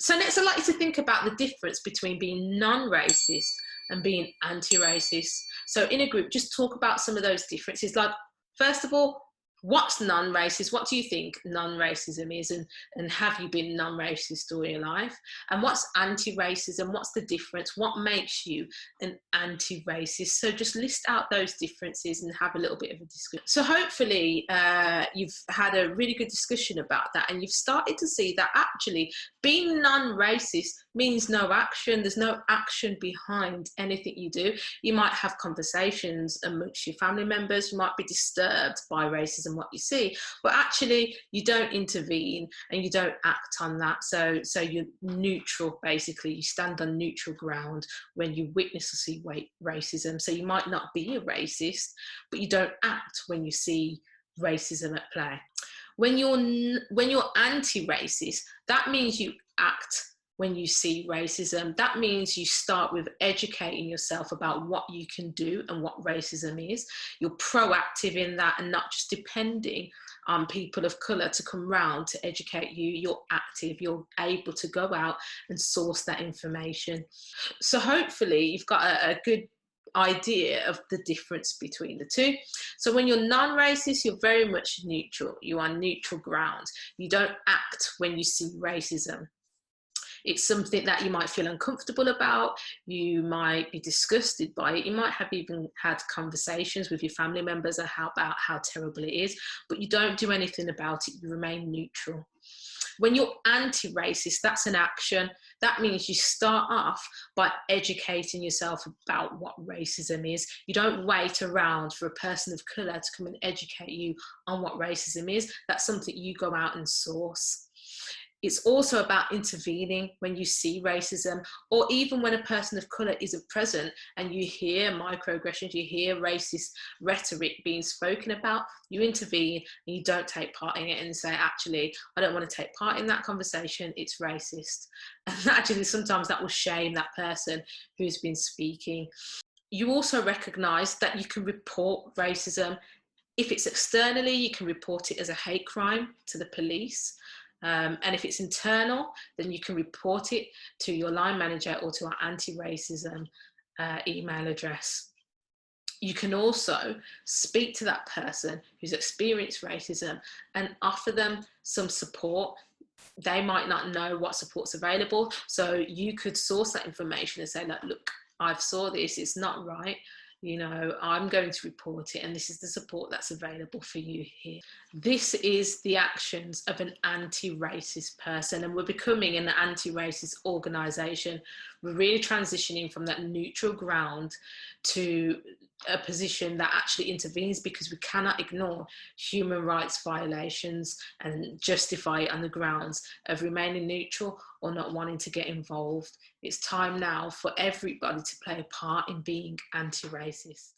So next, I'd like you to think about the difference between being non-racist and being anti-racist. So in a group, just talk about some of those differences. Like, first of all, what's non-racist? What do you think non-racism is? And have you been non-racist all your life? And what's anti-racism? What's the difference? What makes you an anti-racist? So just list out those differences and have a little bit of a discussion. So hopefully you've had a really good discussion about that, and you've started to see that actually being non-racist means no action. There's no action behind anything you do. You might have conversations amongst your family members. You might be disturbed by racism, what you see, but actually you don't intervene and you don't act on that. So you're neutral, basically. You stand on neutral ground when you witness or see racism. So you might not be a racist, but you don't act when you see racism at play. When you're anti-racist, that means you act when you see racism. That means you start with educating yourself about what you can do and what racism is. You're proactive in that and not just depending on people of colour to come round to educate you. You're active, you're able to go out and source that information. So hopefully you've got a good idea of the difference between the two. So when you're non-racist, you're very much neutral. You are neutral ground. You don't act when you see racism. It's something that you might feel uncomfortable about. You might be disgusted by it. You might have even had conversations with your family members about how terrible it is, but you don't do anything about it. You remain neutral. When you're anti-racist, that's an action. That means you start off by educating yourself about what racism is. You don't wait around for a person of colour to come and educate you on what racism is. That's something you go out and source. It's also about intervening when you see racism, or even when a person of colour isn't present and you hear microaggressions, you hear racist rhetoric being spoken about, you intervene and you don't take part in it and say, actually, I don't want to take part in that conversation, it's racist. And actually, sometimes that will shame that person who's been speaking. You also recognise that you can report racism. If it's externally, you can report it as a hate crime to the police. And if it's internal, then you can report it to your line manager or to our anti-racism email address. You can also speak to that person who's experienced racism and offer them some support. They might not know what support's available, so you could source that information and say, look, I've saw this, it's not right. I'm going to report it, and this is the support that's available for you here. This is the actions of an anti-racist person, and we're becoming an anti-racist organisation. We're really transitioning from that neutral ground to a position that actually intervenes, because we cannot ignore human rights violations and justify it on the grounds of remaining neutral or not wanting to get involved. It's time now for everybody to play a part in being anti-racist.